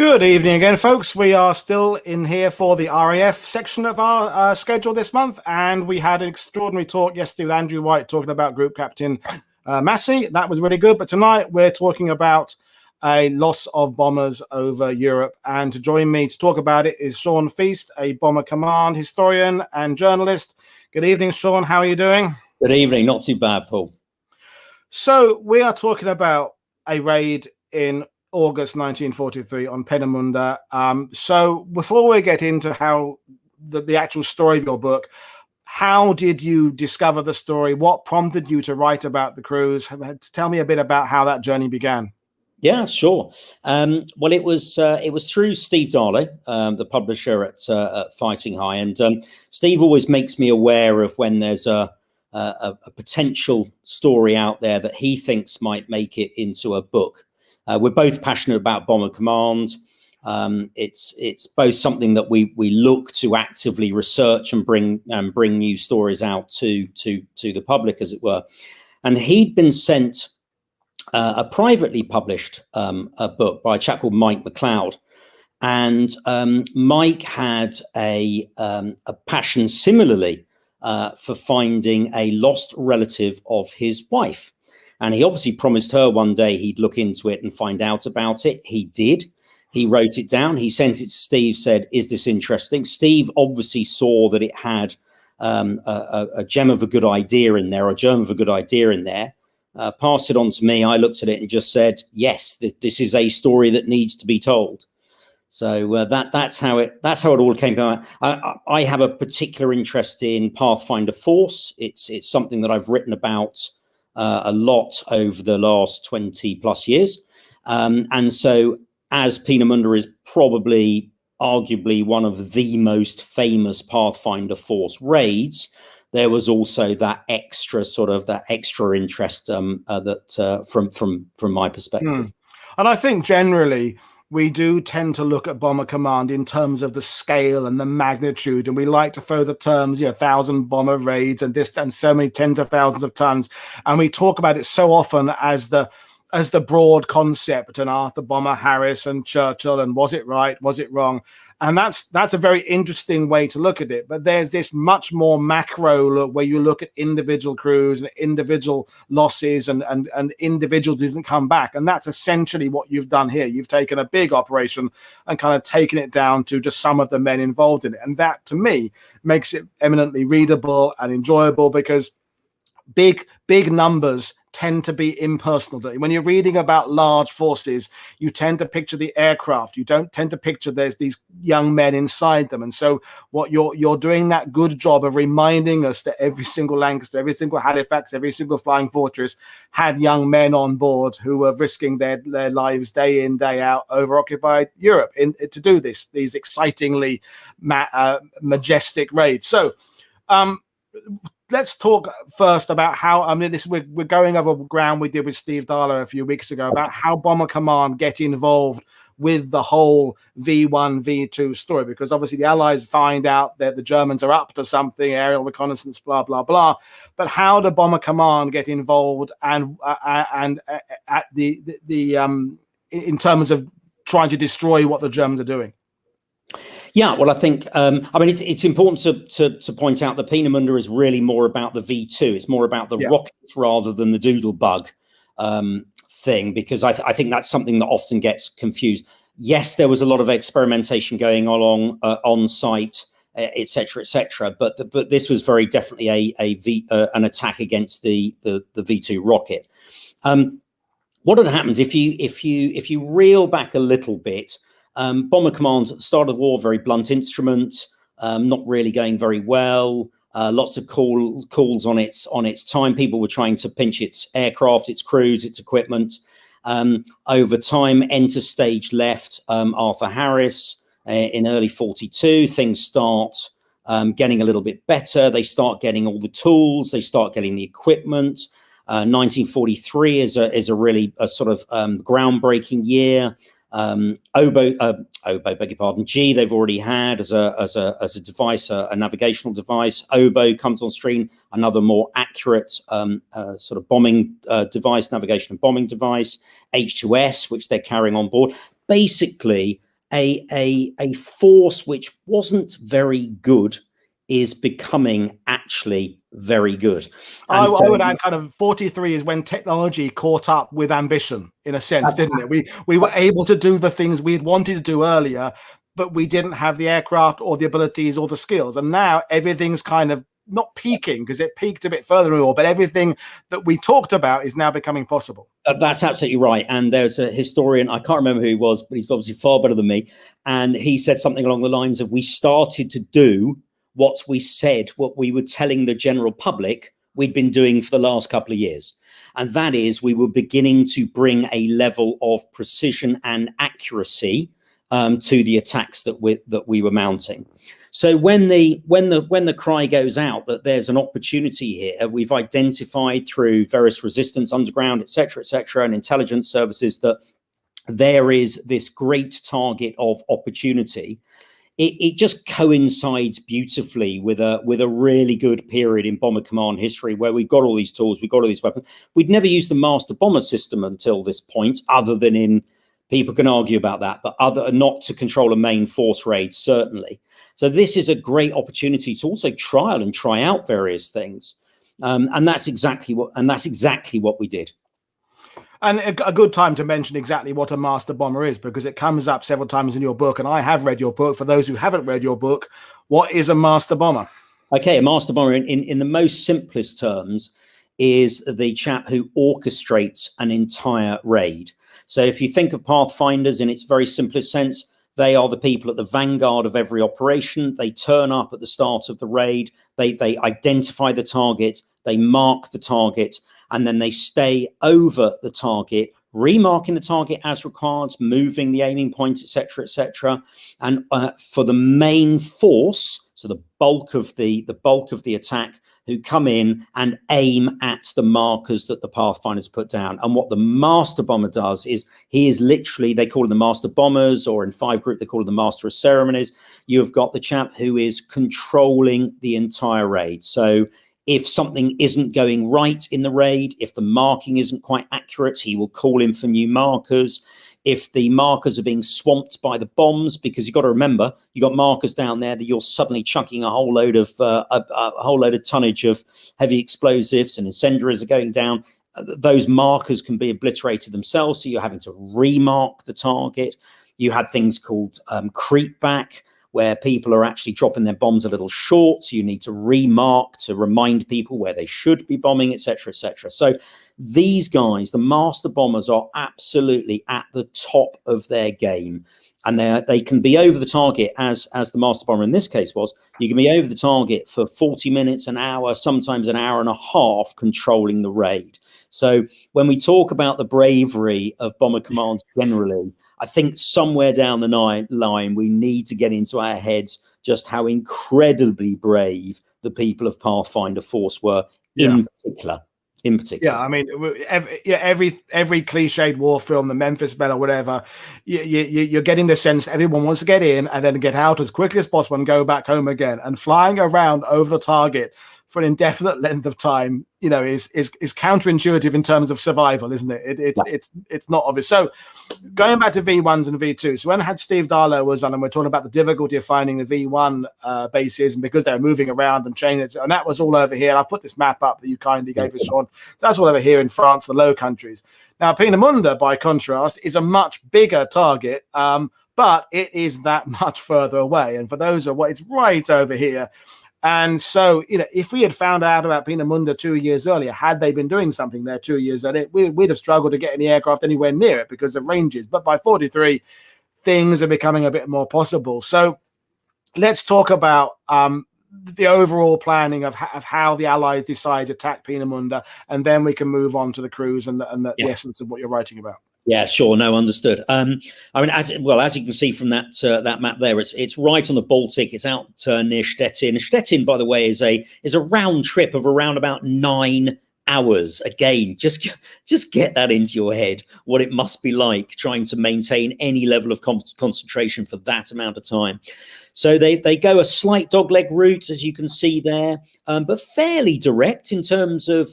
Good evening again, folks. We are still in here for the RAF section of our schedule this month, and we had an extraordinary talk yesterday with Andrew White talking about Group Captain Massey. That was really good, but tonight we're talking about a loss of bombers over Europe, and to join me to talk about it is Sean Feast, a Bomber Command historian and journalist. Good evening, Sean. How are you doing? Good evening. Not too bad, Paul. So we are talking about a raid in August 1943 on Peenemünde. So before we get into how the actual story of your book, how did you discover the story? What prompted you to write about the crews? Tell me a bit about how that journey began. Yeah, sure. Well, it was through Steve Darlow, the publisher at Fighting High, and Steve always makes me aware of when there's a potential story out there that he thinks might make it into a book. We're both passionate about Bomber Command. It's both something that we look to actively research and bring new stories out to the public, as it were. And he'd been sent a privately published a book by a chap called Mike McLeod, and Mike had a passion similarly for finding a lost relative of his wife. And he obviously promised her one day he'd look into it and find out about it. He did. He wrote it down. He sent it to Steve, said, "Is this interesting?" Steve obviously saw that it had a gem of a good idea in there, a germ of a good idea in there. Passed it on to me. I looked at it and just said, "Yes, this is a story that needs to be told." So that's how it all came about. I have a particular interest in Pathfinder Force. It's something that I've written about a lot over the last 20 plus years. And so as Peenemünde is probably arguably one of the most famous Pathfinder Force raids, there was also that extra interest from my perspective. And I think generally we do tend to look at Bomber Command in terms of the scale and the magnitude, and we like to throw the terms, 1,000 bomber raids and this and so many tens of thousands of tons, and we talk about it so often as the broad concept, and Arthur Bomber Harris and Churchill, and was it right, was it wrong? And that's a very interesting way to look at it. But there's this much more macro look where you look at individual crews and individual losses and individuals who didn't come back. And that's essentially what you've done here. You've taken a big operation and kind of taken it down to just some of the men involved in it. And that, to me, makes it eminently readable and enjoyable, because big numbers tend to be impersonal. When you're reading about large forces, you tend to picture the aircraft. You don't tend to picture there's these young men inside them. And so what you're doing that good job of reminding us that every single Lancaster, every single Halifax, every single Flying Fortress had young men on board who were risking their lives day in, day out over occupied Europe to do these excitingly majestic raids. So let's talk first about how, we're going over ground we did with Steve Darlow a few weeks ago about how Bomber Command get involved with the whole V1, V2 story, because obviously the Allies find out that the Germans are up to something, aerial reconnaissance, blah, blah, blah. But how do Bomber Command get involved and at in terms of trying to destroy what the Germans are doing? Yeah, well, I think, it's important to point out that Peenemünde is really more about the V2. It's more about the rockets rather than the doodle bug thing, because I think that's something that often gets confused. Yes, there was a lot of experimentation going on site, et cetera, but this was very definitely an attack against the V2 rocket. What had happened if you reel back a little bit? Bomber Command at the start of the war, very blunt instrument, not really going very well. Lots of calls on its time. People were trying to pinch its aircraft, its crews, its equipment. Over time, enter stage left Arthur Harris in early 42. Things start getting a little bit better. They start getting all the tools. They start getting the equipment. 1943 is a really sort of groundbreaking year. Beg your pardon, G they've already had as a device, a navigational device. Oboe comes on stream, another more accurate sort of bombing device, navigation and bombing device. H2S, which they're carrying on board. Basically, a force which wasn't very good is becoming actually very good. I would add kind of 43 is when technology caught up with ambition, in a sense, didn't it? We were able to do the things we'd wanted to do earlier, but we didn't have the aircraft or the abilities or the skills. And now everything's kind of not peaking, because it peaked a bit further on, but everything that we talked about is now becoming possible. That's absolutely right. And there's a historian, I can't remember who he was, but he's obviously far better than me. And he said something along the lines of, we started to do what we said, what we were telling the general public we'd been doing for the last couple of years. And that is, we were beginning to bring a level of precision and accuracy to the attacks that we were mounting. So when the cry goes out that there's an opportunity here, we've identified through various resistance underground, et cetera, and intelligence services that there is this great target of opportunity. It just coincides beautifully with a really good period in Bomber Command history, where we've got all these tools, we've got all these weapons. We'd never used the master bomber system until this point, other than in, people can argue about that, but not to control a main force raid, certainly. So this is a great opportunity to also trial and try out various things, and that's exactly what we did. And a good time to mention exactly what a master bomber is, because it comes up several times in your book, and I have read your book. For those who haven't read your book, what is a master bomber? Okay, a master bomber in the most simplest terms is the chap who orchestrates an entire raid. So if you think of Pathfinders in its very simplest sense, they are the people at the vanguard of every operation. They turn up at the start of the raid, they identify the target, they mark the target, and then they stay over the target, remarking the target as required, moving the aiming point, etc., etc. And for the main force, so the bulk of the attack, who come in and aim at the markers that the Pathfinders put down. And what the master bomber does is, he is literally, they call them the master bombers, or in 5 Group they call them the master of ceremonies. You've got the chap who is controlling the entire raid. So if something isn't going right in the raid, if the marking isn't quite accurate, he will call in for new markers. If the markers are being swamped by the bombs, because you've got to remember, you got markers down there that you're suddenly chucking a whole load of tonnage of heavy explosives, and incendiaries are going down. Those markers can be obliterated themselves, so you're having to remark the target. You had things called creep back, where people are actually dropping their bombs a little short, so you need to remark to remind people where they should be bombing, etc., etc. So these guys, the master bombers, are absolutely at the top of their game, and they can be over the target, as the master bomber in this case was. You can be over the target for 40 minutes, an hour, sometimes an hour and a half, controlling the raid. So when we talk about the bravery of Bomber Command generally, I think somewhere down the line, we need to get into our heads just how incredibly brave the people of Pathfinder Force were, in particular. Yeah, I mean, every cliched war film, the Memphis Belle or whatever, you're getting the sense everyone wants to get in and then get out as quickly as possible and go back home again. And flying around over the target for an indefinite length of time, is counterintuitive in terms of survival, isn't it? It's not obvious. So going back to V1s and V2s, so when I had Steve Darlow was on, and we're talking about the difficulty of finding the V1 bases, and because they're moving around and changing, and that was all over here. I put this map up that you kindly gave us, Sean. So that's all over here in France, the Low Countries. Now, Peenemünde, by contrast, is a much bigger target, but it is that much further away. And for those it's right over here. And so, if we had found out about Peenemünde 2 years earlier, had they been doing something there 2 years earlier, we'd have struggled to get any aircraft anywhere near it because of ranges. But by 43, things are becoming a bit more possible. So let's talk about the overall planning of how the Allies decide to attack Peenemünde, and then we can move on to the cruise and the essence of what you're writing about. Yeah, sure. No, understood. I mean, as you can see from that map there, it's right on the Baltic. It's out near Stettin. Stettin, by the way, is a round trip of around about 9 hours. Again, just get that into your head, what it must be like trying to maintain any level of concentration for that amount of time. So they go a slight dogleg route, as you can see there, but fairly direct in terms of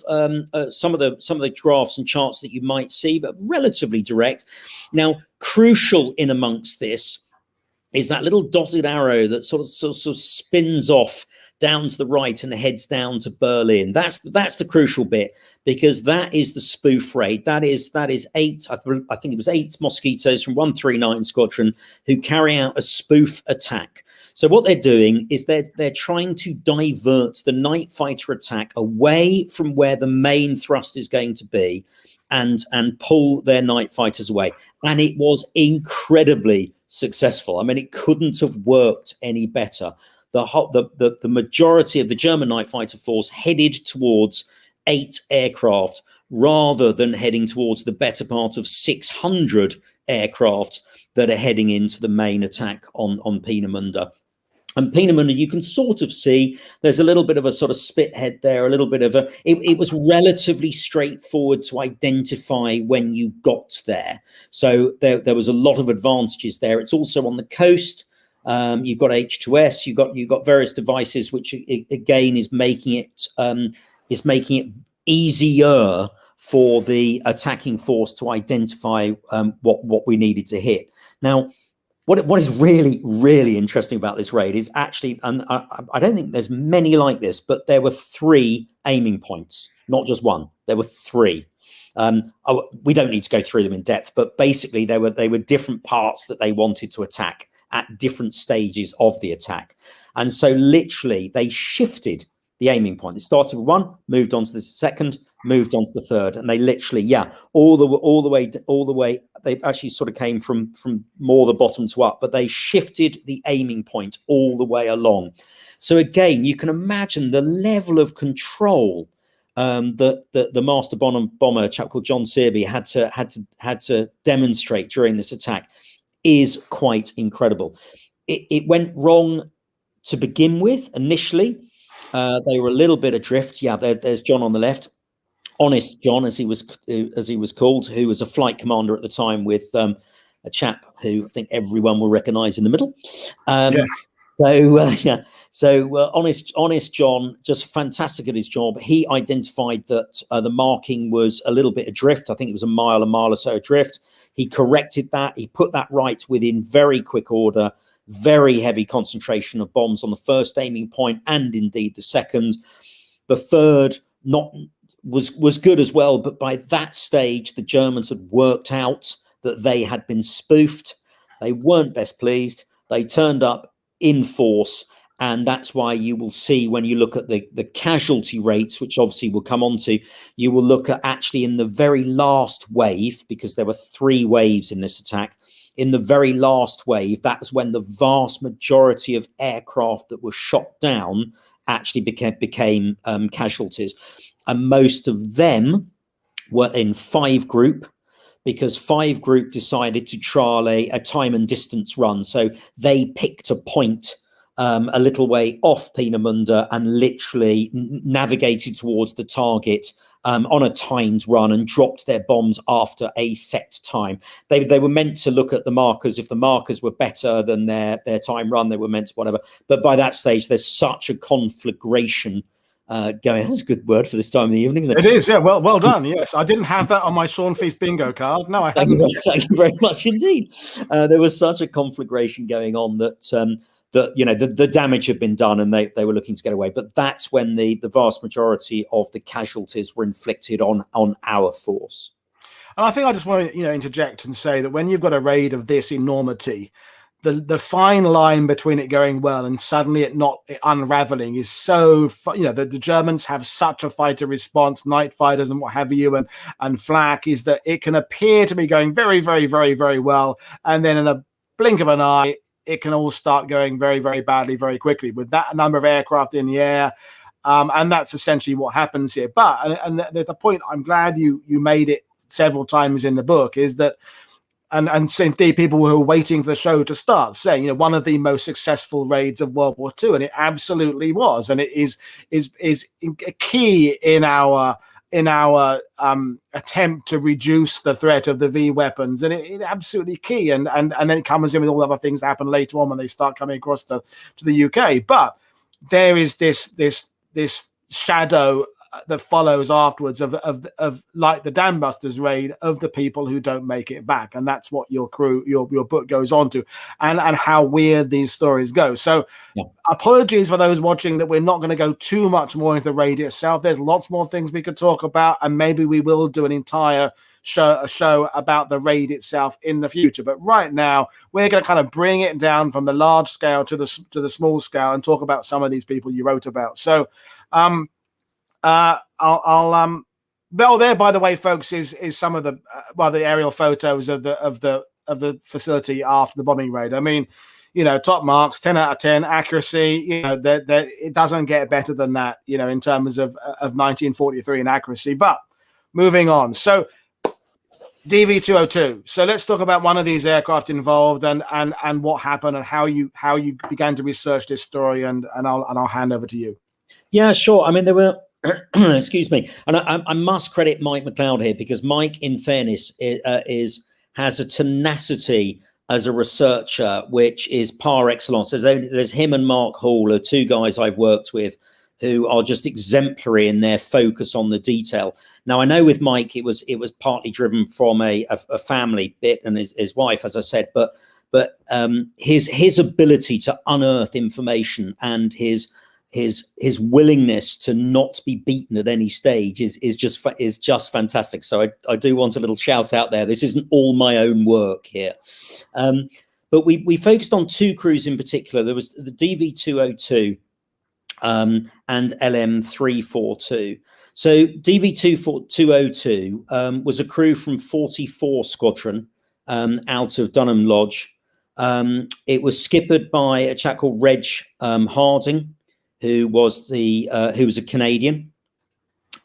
some of the graphs and charts that you might see, but relatively direct. Now, crucial in amongst this is that little dotted arrow that sort of spins off down to the right and heads down to Berlin. That's the crucial bit, because that is the spoof raid. That is eight, I think it was 8 Mosquitoes from 139 Squadron who carry out a spoof attack. So what they're doing is they're trying to divert the night fighter attack away from where the main thrust is going to be, and pull their night fighters away. And it was incredibly successful. I mean, it couldn't have worked any better. The majority of the German night fighter force headed towards 8 aircraft rather than heading towards the better part of 600 aircraft that are heading into the main attack on Peenemünde. And Peenemünde, you can sort of see there's a little bit of a sort of spit head there, a little bit of a, it was relatively straightforward to identify when you got there. So there was a lot of advantages there. It's also on the coast. You've got H2S, you've got various devices, which again is making it easier for the attacking force to identify what we needed to hit. Now, what is really, really interesting about this raid is actually, and I don't think there's many like this, but there were 3 aiming points, not just one. There were 3. We don't need to go through them in depth, but basically they were different parts that they wanted to attack at different stages of the attack. And so literally they shifted the aiming point. It started with 1, moved on to the second, moved on to the third, and they literally, all the way. They actually sort of came from more the bottom to up, but they shifted the aiming point all the way along. So again, you can imagine the level of control that the master bomber, a chap called John Searby, had to demonstrate during this attack is quite incredible. It went wrong to begin with initially. They were a little bit adrift. There's John on the left, Honest John, as he was called, who was a flight commander at the time with a chap who I think everyone will recognise in the middle. So Honest John, just fantastic at his job. He identified that the marking was a little bit adrift. I think it was a mile or so adrift. He corrected that. He put that right within very quick order. Very heavy concentration of bombs on the first aiming point, and indeed the second. The third was good as well, but by that stage the Germans had worked out that they had been spoofed. They weren't best pleased. They turned up in force, and that's why you will see when you look at the casualty rates, which obviously we'll come on to, you will look at actually in the very last wave, because there were 3 waves in this attack. In the very last wave, that was when the vast majority of aircraft that were shot down actually became casualties. And most of them were in 5 Group, because 5 Group decided to trial a time and distance run. So they picked a point a little way off Peenemünde and literally navigated towards the target on a timed run and dropped their bombs after a set time. They were meant to look at the markers. If the markers were better than their time run, they were meant to whatever. But by that stage, there's such a conflagration going. That's a good word for this time of the evening, isn't it? It is, yeah. Well done. Yes, I didn't have that on my Sean Feast bingo card. No, I hadn't. Thank you very much indeed. There was such a conflagration going on that the damage had been done, and they were looking to get away. But that's when the vast majority of the casualties were inflicted on our force. And I think I just want to interject and say that when you've got a raid of this enormity, the fine line between it going well and suddenly it unraveling is so, the Germans have such a fighter response, night fighters and what have you, and flak, is that it can appear to be going very, very, very, very well, and then in a blink of an eye, it can all start going very, very badly very quickly with that number of aircraft in the air. And that's essentially what happens here. But, and the point I'm glad you made it several times in the book is that, and indeed people who were waiting for the show to start saying, one of the most successful raids of World War II, and it absolutely was. And it is key in our attempt to reduce the threat of the V weapons, and it absolutely key. And then it comes in with all other things that happen later on when they start coming across to the UK. But there is this shadow that follows afterwards of like the Dam Busters raid, of the people who don't make it back, and that's what your book goes on to, and how weird these stories go. So apologies for those watching that we're not going to go too much more into the raid itself. There's lots more things we could talk about, and maybe we will do an entire show about the raid itself in the future. But right now, we're going to kind of bring it down from the large scale to the small scale and talk about some of these people you wrote about. So, there, by the way, folks, is some of the the aerial photos of the facility after the bombing raid. I mean, top marks, 10 out of 10 accuracy. It doesn't get better than that, in terms of 1943 in accuracy. But moving on, so DV202. So let's talk about one of these aircraft involved and what happened and how you began to research this story. And I'll hand over to you. Yeah, sure. I mean, there were. Excuse me, and I must credit Mike McLeod here, because Mike, in fairness, has a tenacity as a researcher which is par excellence. There's him and Mark Hall, are two guys I've worked with who are just exemplary in their focus on the detail. Now, I know with Mike it was partly driven from a family bit and his wife, as I said, but his ability to unearth information and his willingness to not be beaten at any stage is just fantastic. So I do want a little shout out there. This isn't all my own work here, but we focused on two crews in particular. There was the DV202 and LM342. So DV202 was a crew from 44 Squadron out of Dunham Lodge. It was skippered by a chap called Reg Harding, who was a Canadian.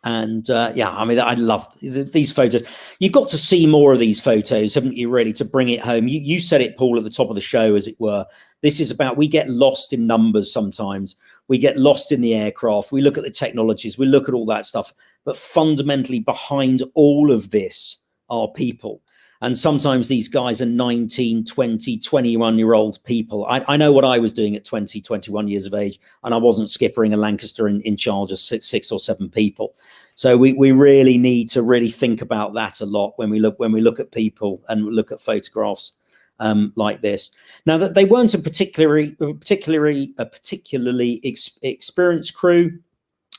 And I mean, I love these photos. You've got to see more of these photos, haven't you, really, to bring it home? You said it, Paul, at the top of the show, as it were. This is about, we get lost in numbers sometimes. We get lost in the aircraft. We look at the technologies. We look at all that stuff. But fundamentally behind all of this are people. And sometimes these guys are 19, 20, 21-year-old people. I know what I was doing at 20, 21 years of age, and I wasn't skippering a Lancaster in charge of six or seven people. So we really need to really think about that a lot when we look at people and look at photographs like this. Now, that they weren't a particularly experienced crew.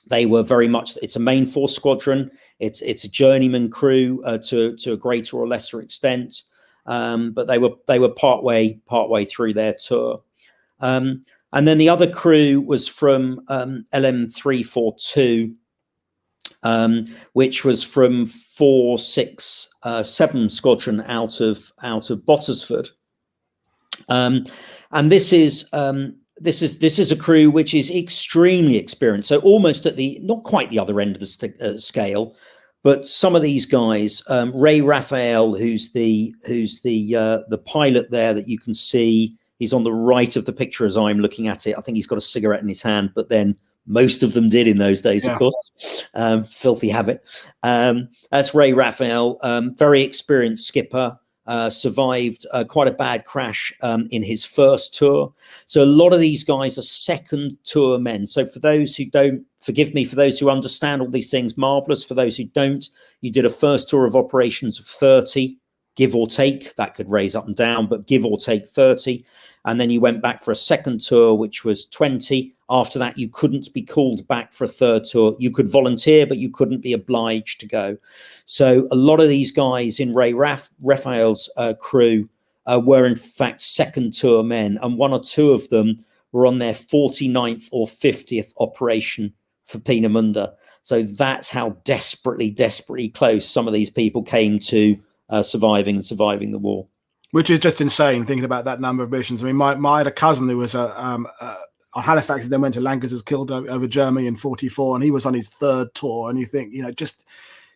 They were very much, it's a main force squadron. It's a journeyman crew to a greater or lesser extent, but they were partway through their tour. And then the other crew was from LM342, which was from 467 Squadron out of Bottisford. And this is a crew which is extremely experienced, so almost at not quite the other end of the scale, but some of these guys, Ray Raphael, who's the pilot there that you can see, he's on the right of the picture as I'm looking at it. I think he's got a cigarette in his hand, but then most of them did in those days, of course. Filthy habit. That's Ray Raphael, very experienced skipper. Survived quite a bad crash in his first tour. So a lot of these guys are second tour men. So for those who don't, forgive me, for those who understand all these things, marvelous. For those who don't, you did a first tour of operations of 30, give or take. That could raise up and down, but give or take 30. And then you went back for a second tour, which was 20. After that, you couldn't be called back for a third tour. You could volunteer, but you couldn't be obliged to go. So a lot of these guys in Ray Raphael's crew were, in fact, second tour men. And one or two of them were on their 49th or 50th operation for Peenemünde. So that's how desperately close some of these people came to surviving the war. Which is just insane, thinking about that number of missions. I mean, I had a cousin who was on Halifax and then went to Lancaster's, killed over Germany in 44, and he was on his third tour. And you think, just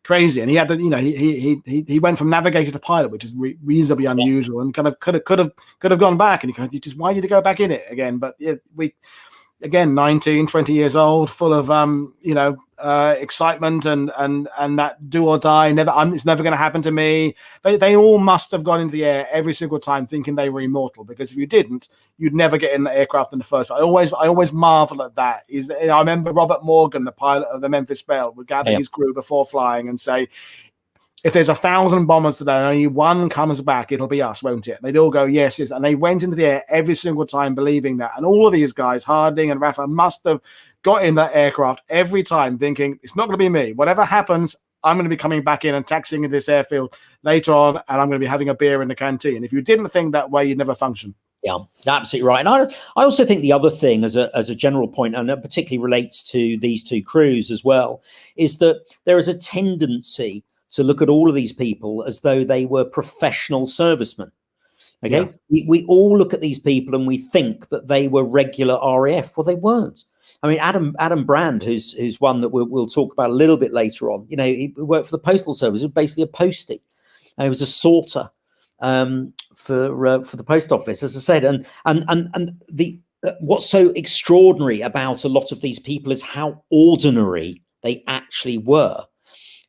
crazy. And he had, he went from navigator to pilot, which is reasonably unusual, and kind of could have gone back. And he just, why did you go back in it again? But yeah, again, 19, 20 years old, full of excitement and that do or die. It's never going to happen to me. They all must have gone into the air every single time thinking they were immortal, because if you didn't, you'd never get in the aircraft in the first place. I always marvel at that. I remember Robert Morgan, the pilot of the Memphis Belle, would gather his crew before flying and say, if there's 1,000 bombers today and only one comes back, it'll be us, won't it? They'd all go, yes, yes. And they went into the air every single time believing that. And all of these guys, Harding and Rafa, must have got in that aircraft every time thinking, it's not going to be me. Whatever happens, I'm going to be coming back in and taxiing into this airfield later on, and I'm going to be having a beer in the canteen. If you didn't think that way, you'd never function. Yeah, absolutely right. And I also think the other thing, as a general point, and that particularly relates to these two crews as well, is that there is a tendency to look at all of these people as though they were professional servicemen. Okay, yeah. We all look at these people and we think that they were regular RAF. Well, they weren't. I mean, Adam Brand, who's one that we'll talk about a little bit later on. He worked for the Postal Service. He was basically a postie. He was a sorter for the post office, as I said. And the what's so extraordinary about a lot of these people is how ordinary they actually were.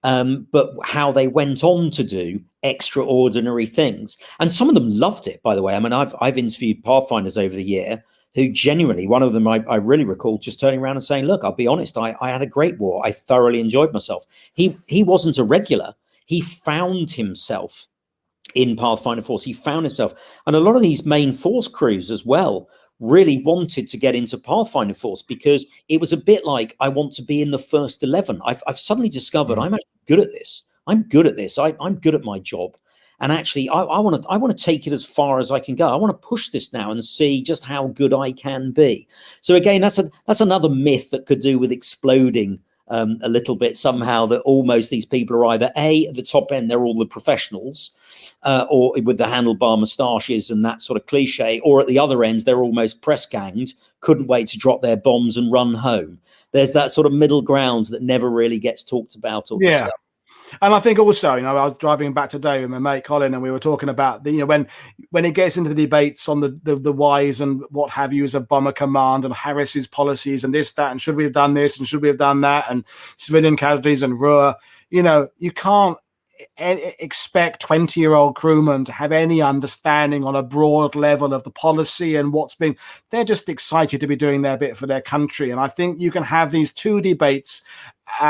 But how they went on to do extraordinary things. And some of them loved it, by the way. I mean, I've interviewed Pathfinders over the year who genuinely, one of them I really recall just turning around and saying, look, I'll be honest, I had a great war. I thoroughly enjoyed myself. He wasn't a regular. He found himself in Pathfinder Force. He found himself. And a lot of these main force crews as well really wanted to get into Pathfinder Force because it was a bit like, I want to be in the first 11. I've suddenly discovered I'm actually good at this. I'm good at this. I'm good at my job. And actually, I want to take it as far as I can go. I want to push this now and see just how good I can be. So again, that's another myth that could do with exploding a little bit somehow, that almost these people are either at the top end, they're all the professionals, or with the handlebar moustaches and that sort of cliche, or at the other end, they're almost press ganged, couldn't wait to drop their bombs and run home. There's that sort of middle ground that never really gets talked about or discussed. And I think also, I was driving back today with my mate Colin, and we were talking about when it gets into the debates on the whys and what have you as a bomber command and Harris's policies and this, that, and should we have done this and should we have done that, and civilian casualties and RUA, you can't expect 20-year-old crewmen to have any understanding on a broad level of the policy and they're just excited to be doing their bit for their country. And I think you can have these two debates.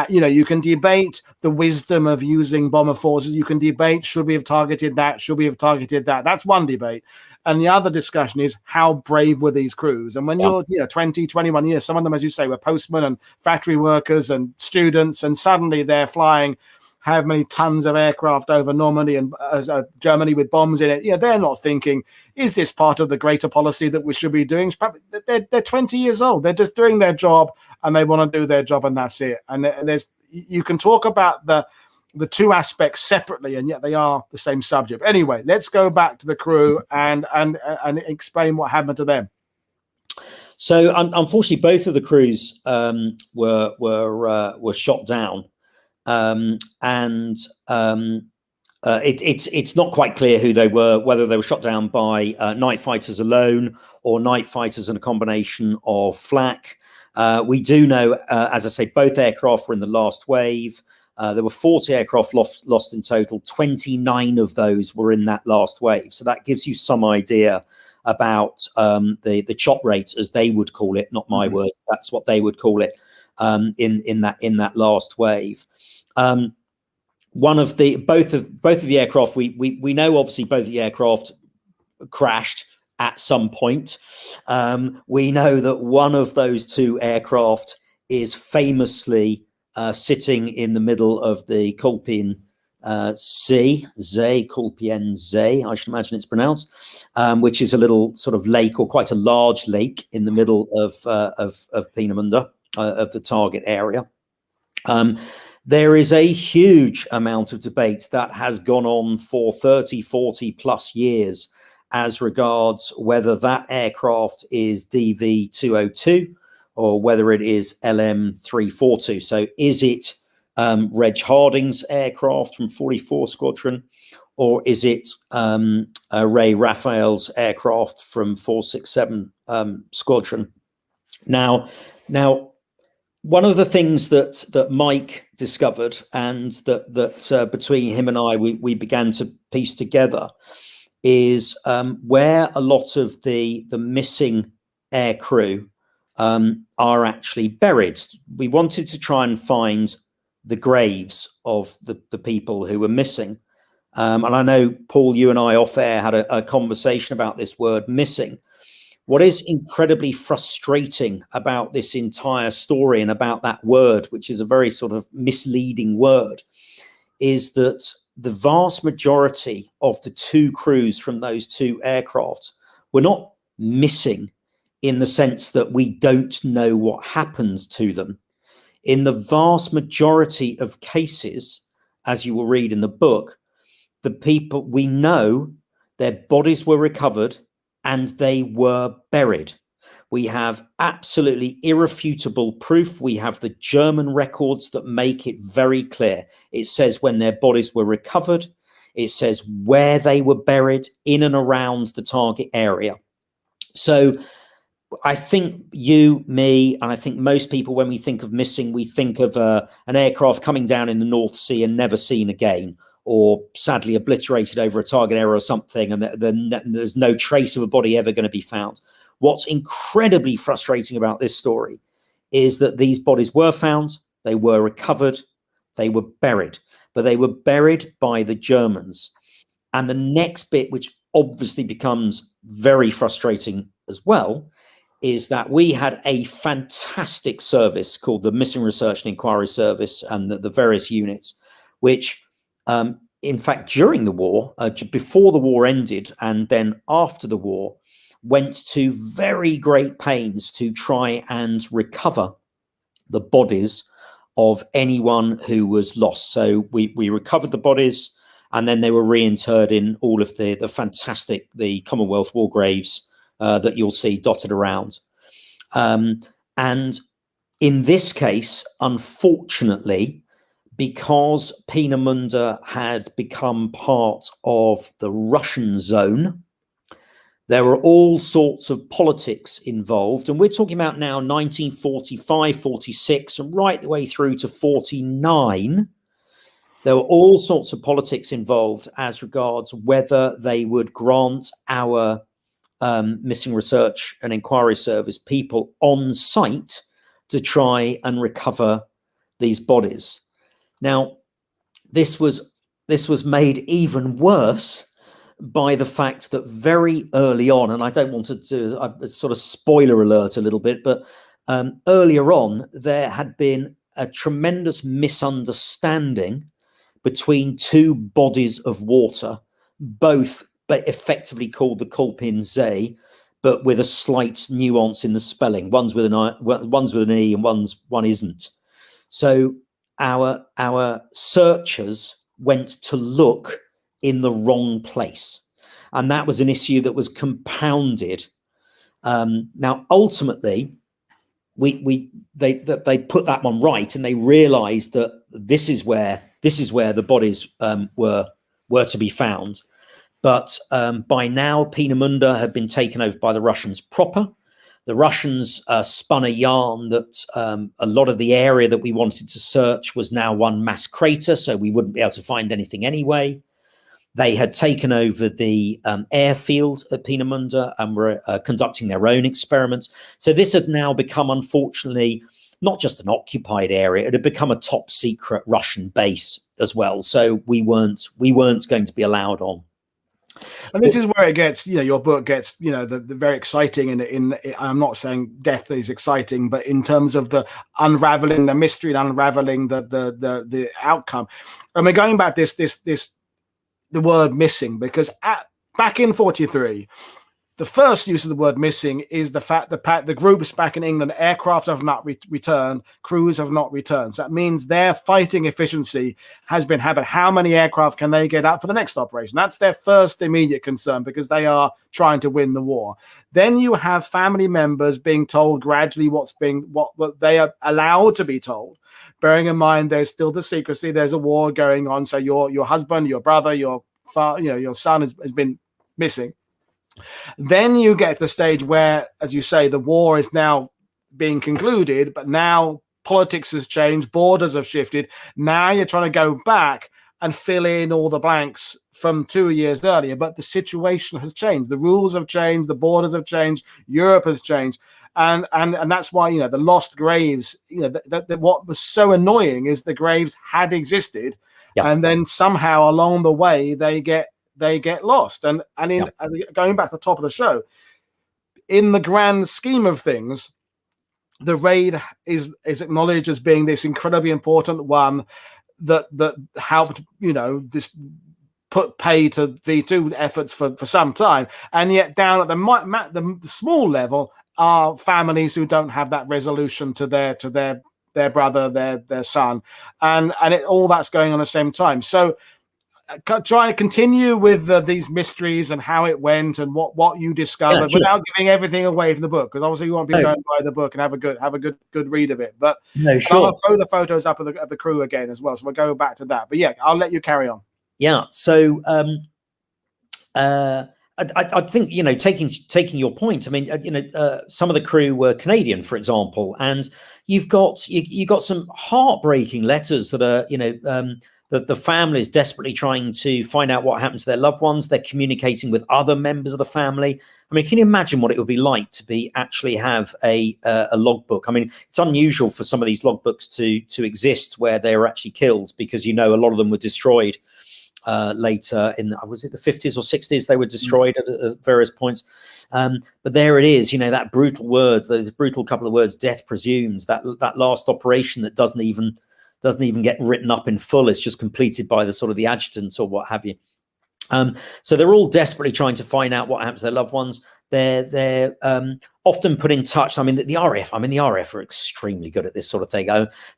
You can debate the wisdom of using bomber forces. You can debate, should we have targeted that? Should we have targeted that? That's one debate. And the other discussion is, how brave were these crews? And when you're 20, 21 years, some of them, as you say, were postmen and factory workers and students, and suddenly they're flying how many tons of aircraft over Normandy and Germany with bombs in it. They're not thinking, is this part of the greater policy that we should be doing? They're 20 years old. They're just doing their job and they want to do their job, and that's it. And you can talk about the two aspects separately, and yet they are the same subject. Anyway, let's go back to the crew and explain what happened to them. So unfortunately, both of the crews were shot down. It's not quite clear who they were, whether they were shot down by night fighters alone or night fighters and a combination of flak. We do know, as I say, both aircraft were in the last wave. There were 40 aircraft lost in total. 29 of those were in that last wave. So that gives you some idea about the chop rate, as they would call it, not my word. That's what they would call it in that last wave. Both of the aircraft, we know obviously both the aircraft crashed at some point. We know that one of those two aircraft is famously sitting in the middle of the Kolpien Kolpien Zee, I should imagine it's pronounced, which is a little sort of lake, or quite a large lake in the middle of Peenemünde, of the target area. There is a huge amount of debate that has gone on for 30, 40 plus years as regards whether that aircraft is DV202 or whether it is LM342. So is it Reg Harding's aircraft from 44 Squadron, or is it Ray Raphael's aircraft from 467 Squadron? Now, one of the things that Mike discovered, and that between him and I we began to piece together, is where a lot of the missing air crew are actually buried. We wanted to try and find the graves of the people who were missing. And I know, Paul, you and I off air had a conversation about this word missing. What is incredibly frustrating about this entire story and about that word, which is a very sort of misleading word, is that the vast majority of the two crews from those two aircraft were not missing in the sense that we don't know what happened to them. In the vast majority of cases, as you will read in the book, the people we know, their bodies were recovered and they were buried. We have absolutely irrefutable proof. We have the German records that make it very clear. It says when their bodies were recovered. It says where they were buried, in and around the target area. So I think you, me, and I think most people, when we think of missing, we think of an aircraft coming down in the North Sea and never seen again, or sadly obliterated over a target area or something, and there's no trace of a body ever going to be found. What's incredibly frustrating about this story is that these bodies were found, they were recovered, they were buried, but they were buried by the Germans. And the next bit, which obviously becomes very frustrating as well, is that we had a fantastic service called the Missing Research and Inquiry Service, and the various units, which in fact, during the war, before the war ended and then after the war, went to very great pains to try and recover the bodies of anyone who was lost. So we recovered the bodies, and then they were reinterred in all of the fantastic, the Commonwealth war graves that you'll see dotted around. And in this case, unfortunately, because Peenemünde had become part of the Russian zone, there were all sorts of politics involved. And we're talking about now 1945, 46, and right the way through to 49. There were all sorts of politics involved as regards whether they would grant our Missing Research and Inquiry Service people on site to try and recover these bodies. Now, this was made even worse by the fact that very early on, and I don't want to do a sort of spoiler alert a little bit, but earlier on, there had been a tremendous misunderstanding between two bodies of water, both effectively called the Kulpin Zee, but with a slight nuance in the spelling. One's with an E and one isn't. So our searchers went to look in the wrong place, and that was an issue that was compounded. Now, ultimately, they put that one right, and they realised that this is where the bodies were to be found. But by now, Peenemünde had been taken over by the Russians proper. The Russians spun a yarn that a lot of the area that we wanted to search was now one mass crater, so we wouldn't be able to find anything anyway. They had taken over the airfield at Peenemünde and were conducting their own experiments. So this had now become, unfortunately, not just an occupied area; it had become a top secret Russian base as well. So we weren't going to be allowed on. And this is where it gets, your book gets, the very exciting. In I'm not saying death is exciting, but in terms of the unraveling the mystery and unraveling the outcome. I mean, going back the word missing, because back in 43, the first use of the word missing is the fact that the groups back in England, aircraft have not returned, crews have not returned. So that means their fighting efficiency has been hampered. How many aircraft can they get up for the next operation? That's their first immediate concern, because they are trying to win the war. Then you have family members being told gradually what they are allowed to be told. Bearing in mind, there's still the secrecy. There's a war going on. So your husband, your brother, your father, your son has been missing. Then you get to the stage where, as you say, the war is now being concluded, but now politics has changed, borders have shifted. Now you're trying to go back and fill in all the blanks from 2 years earlier, but the situation has changed. The rules have changed, the borders have changed, Europe has changed. And that's why, you know, the lost graves, you know, what was so annoying is the graves had existed, and then somehow along the way they get lost. And going back to the top of the show, in the grand scheme of things, the raid is acknowledged as being this incredibly important one that helped, you know, this put pay to V2 efforts for some time. And yet down at the small level are families who don't have that resolution to their brother, their son, and all that's going on at the same time. So trying to continue with these mysteries and how it went and what you discovered, without giving everything away from the book, because obviously you want people to go and buy the book and have a good read of it. But I'll throw the photos up of the crew again as well, so we'll go back to that. But yeah, I'll let you carry on. Yeah. So I think, you know, taking your point, I mean, you know, some of the crew were Canadian, for example, and you've got some heartbreaking letters that are, you know, the family is desperately trying to find out what happened to their loved ones. They're communicating with other members of the family. I mean, can you imagine what it would be like to actually have a logbook? I mean, it's unusual for some of these logbooks to exist where they were actually killed, because, you know, a lot of them were destroyed later in, was it the 50s or 60s? They were destroyed at various points. But there it is, you know, that brutal word, those brutal couple of words, death presumes, that last operation that doesn't even get written up in full. It's just completed by the sort of the adjutant or what have you. So they're all desperately trying to find out what happens to their loved ones. They're often put in touch. I mean, the RAF are extremely good at this sort of thing.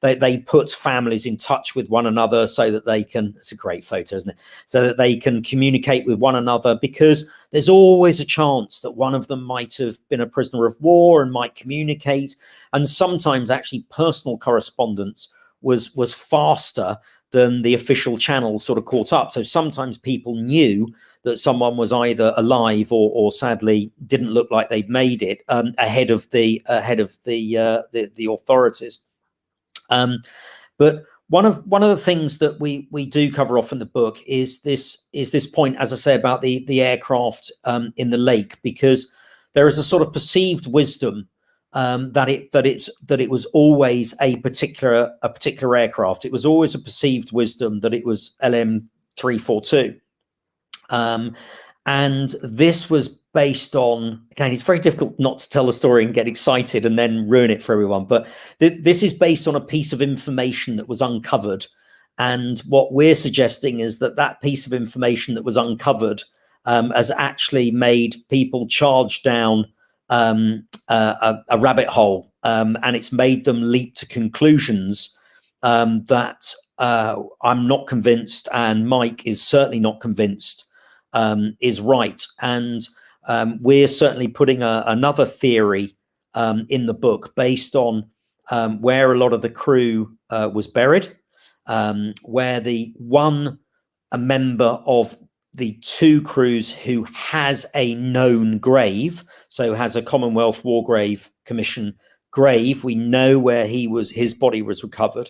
They put families in touch with one another so that they can, it's a great photo, isn't it? So that they can communicate with one another, because there's always a chance that one of them might have been a prisoner of war and might communicate. And sometimes actually personal correspondence was faster than the official channels sort of caught up. So sometimes people knew that someone was either alive or sadly didn't look like they'd made it ahead of the authorities. But one of the things that we do cover off in the book is this point, as I say, about the aircraft in the lake, because there is a sort of perceived wisdom that it was always a particular aircraft. It was always a perceived wisdom that it was LM-342, and this was based on, again, it's very difficult not to tell the story and get excited and then ruin it for everyone, but this is based on a piece of information that was uncovered. And what we're suggesting is that piece of information that was uncovered has actually made people charge down a rabbit hole, and it's made them leap to conclusions that I'm not convinced, and Mike is certainly not convinced is right. And we're certainly putting another theory in the book based on where a lot of the crew was buried, where a member of the two crews who has a known grave, so has a Commonwealth War Grave Commission grave. We know where his body was recovered.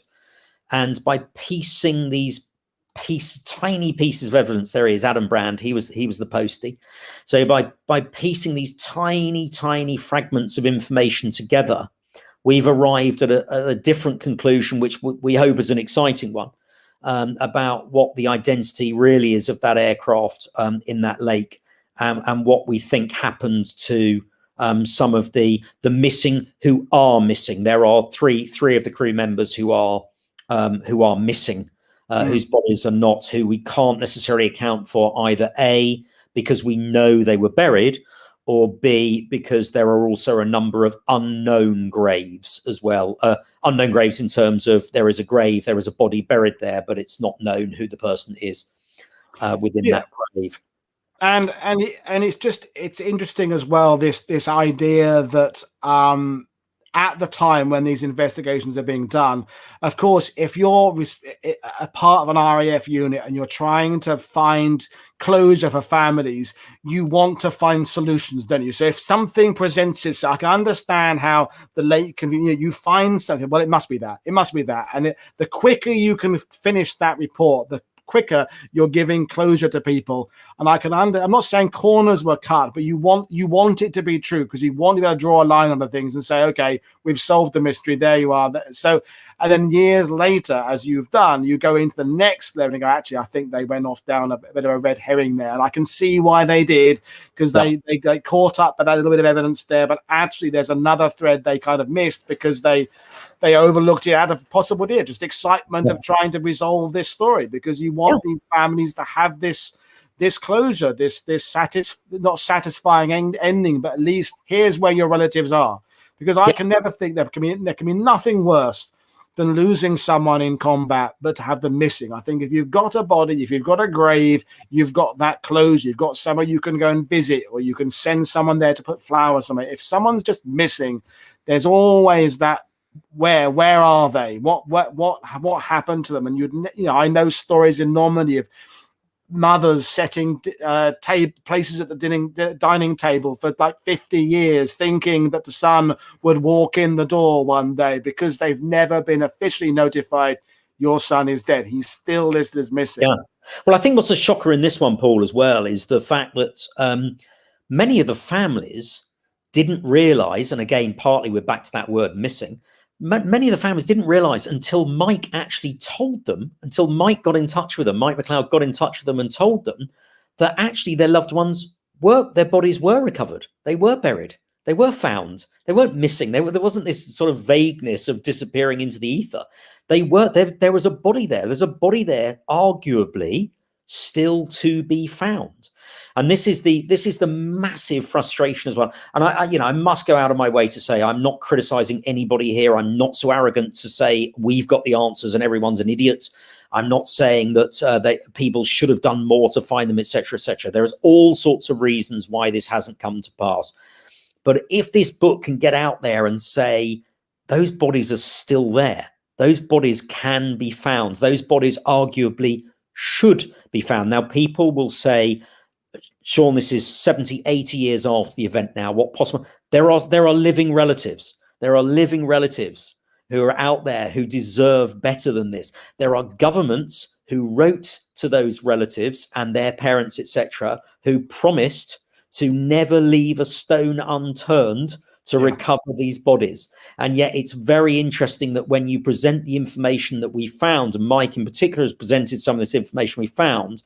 And by piecing these tiny pieces of evidence, there he is, Adam Brand, he was the postie. So by piecing these tiny fragments of information together, we've arrived at a different conclusion, which we hope is an exciting one. About what the identity really is of that aircraft in that lake, and what we think happened to some of the missing who are missing. There are three of the crew members who are missing, whose bodies are not, who we can't necessarily account for, either A, because we know they were buried, or B, because there are also a number of unknown graves as well. Unknown graves in terms of there is a grave, there is a body buried there, but it's not known who the person is within that grave. And it's interesting as well, this idea that at the time when these investigations are being done. Of course, if you're a part of an RAF unit and you're trying to find closure for families, you want to find solutions, don't you? So if something presents itself, I can understand how the late convenient, you find something, well, it must be that, and the quicker you can finish that report, the quicker you're giving closure to people. And I'm not saying corners were cut, but you want it to be true, because you want to be able to draw a line on the things and say, okay, we've solved the mystery, there you are. So, and then years later, as you've done, you go into the next level and go, actually, I think they went off down a bit of a red herring there, and I can see why they did, because they caught up with that little bit of evidence there, but actually there's another thread they kind of missed because they overlooked it out of possible idea, just excitement of trying to resolve this story, because you want these families to have this closure, this not satisfying ending, but at least here's where your relatives are. Because I can never think there can be nothing worse than losing someone in combat, but to have them missing. I think if you've got a body, if you've got a grave, you've got that closure, you've got somewhere you can go and visit, or you can send someone there to put flowers somewhere. If someone's just missing, there's always that, where are they? What happened to them? And I know stories in Normandy of mothers setting places at the dining table for like 50 years, thinking that the son would walk in the door one day, because they've never been officially notified your son is dead. He's still listed as missing. Yeah. Well, I think what's a shocker in this one, Paul, as well, is the fact that many of the families didn't realize, and again, partly we're back to that word missing, many of the families didn't realize until Mike actually told them, until Mike got in touch with them, Mike McLeod got in touch with them and told them that actually their loved ones their bodies were recovered. They were buried. They were found. They weren't missing. There wasn't this sort of vagueness of disappearing into the ether. There was a body there. There's a body there, arguably still to be found. And this is the massive frustration as well. And I must go out of my way to say I'm not criticizing anybody here. I'm not so arrogant to say we've got the answers and everyone's an idiot. I'm not saying that people should have done more to find them, etc., etc. There's all sorts of reasons why this hasn't come to pass. But if this book can get out there and say those bodies are still there, those bodies can be found, those bodies arguably should be found. Now, people will say, Sean, this is 70, 80 years after the event now. What possible? There are living relatives. There are living relatives who are out there who deserve better than this. There are governments who wrote to those relatives and their parents, etc., who promised to never leave a stone unturned to recover these bodies. And yet it's very interesting that when you present the information that we found, and Mike in particular has presented some of this information we found,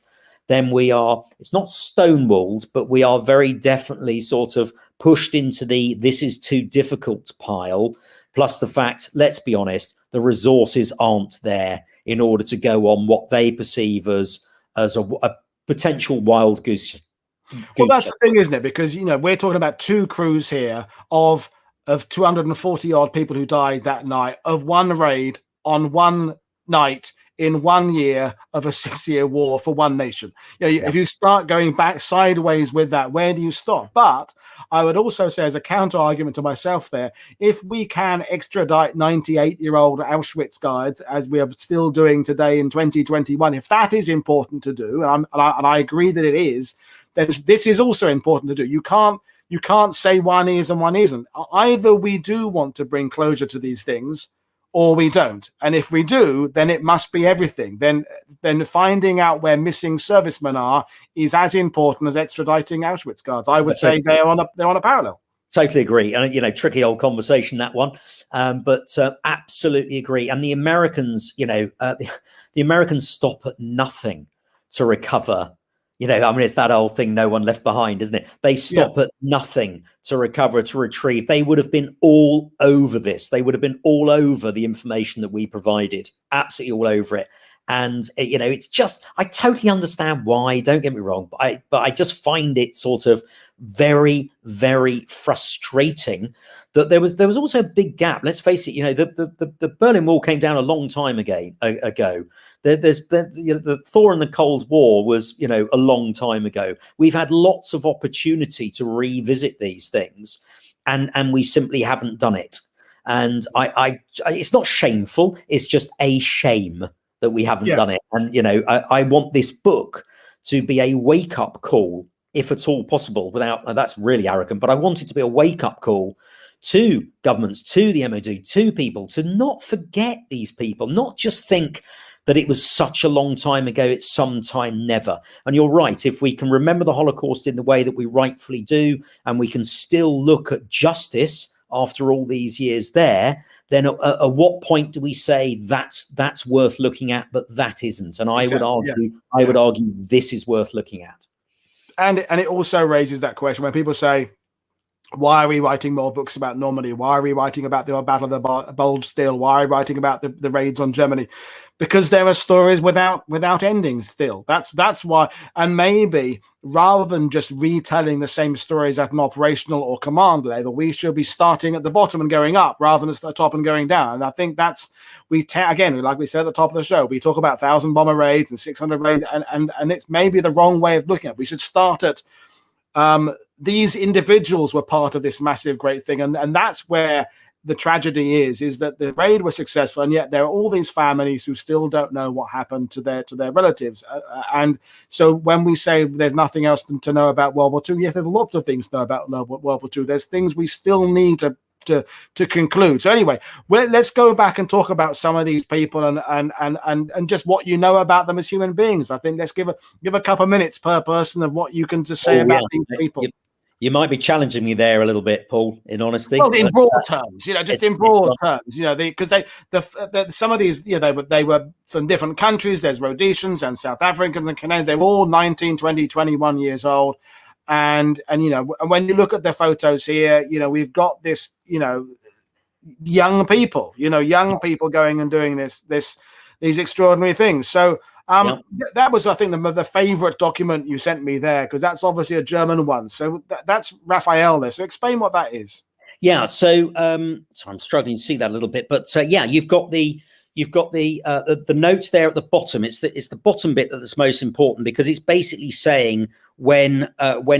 then it's not stonewalled, but we are very definitely sort of pushed into this is too difficult pile. Plus the fact, let's be honest, the resources aren't there in order to go on what they perceive as a potential wild goose. Well, that's the thing, isn't it? Because, we're talking about two crews here of 240 odd people who died that night, of one raid on one night in 1 year of a 6-year war for one nation. If you start going back sideways with that, where do you stop? But I would also say, as a counter argument to myself there, if we can extradite 98-year-old Auschwitz guards, as we are still doing today in 2021, if that is important to do, and I agree that it is, then this is also important to do. You can't say one is and one isn't. Either we do want to bring closure to these things, or we don't. And if we do, then it must be everything. Then finding out where missing servicemen are is as important as extraditing Auschwitz guards. I would say they're on a parallel. Totally agree. And, tricky old conversation, that one. But absolutely agree. And the Americans, the Americans stop at nothing to recover. It's that old thing, no one left behind, isn't it? They stop at nothing to recover, to retrieve. They would have been all over this. They would have been all over the information that we provided, absolutely all over it. And, it's just, I totally understand why, don't get me wrong, but I just find it sort of very, very frustrating that there was also a big gap. Let's face it, the Berlin Wall came down a long time ago. The thaw in the Cold War was, a long time ago. We've had lots of opportunity to revisit these things, and we simply haven't done it. And it's not shameful. It's just a shame that we haven't done it. And, you know, I want this book to be a wake-up call, if at all possible, that's really arrogant, but I want it to be a wake-up call to governments, to the MOD, to people, to not forget these people, not just think that it was such a long time ago, it's sometime never. And you're right, if we can remember the Holocaust in the way that we rightfully do, and we can still look at justice after all these years there, then at what point do we say that's worth looking at, but that isn't? And I would argue this is worth looking at. And it also raises that question when people say, why are we writing more books about Normandy? Why are we writing about the Battle of the Bulge still? Why are we writing about the raids on Germany? Because there are stories without endings still. That's why. And maybe rather than just retelling the same stories at an operational or command level, we should be starting at the bottom and going up rather than at the top and going down. And I think that's again, like we said at the top of the show, we talk about 1,000 bomber raids and 600 raids, and it's maybe the wrong way of looking at it. We should start at these individuals were part of this massive great thing, and that's where the tragedy is that the raid was successful, and yet there are all these families who still don't know what happened to their relatives. And so when we say there's nothing else to know about World War II, yes, there's lots of things to know about World War II. There's things we still need to conclude. So anyway, let's go back and talk about some of these people and just what you know about them as human beings. I think let's give a couple of minutes per person of what you can just say about these people. You might be challenging me there a little bit, Paul, in honesty. Well, in broad terms, you know, just in broad terms, you know, because some of these, you know, they were from different countries. There's Rhodesians and South Africans and Canadians. They were all 19, 20, 21 years old. And you know, when you look at the photos here, you know, we've got this, you know, young people going and doing these extraordinary things. So that was, I think, the favorite document you sent me there, because that's obviously a German one. So that's Raphael there. So explain what that is. Yeah. So so I'm struggling to see that a little bit, but you've got the notes there at the bottom. It's the bottom bit that's most important, because it's basically saying when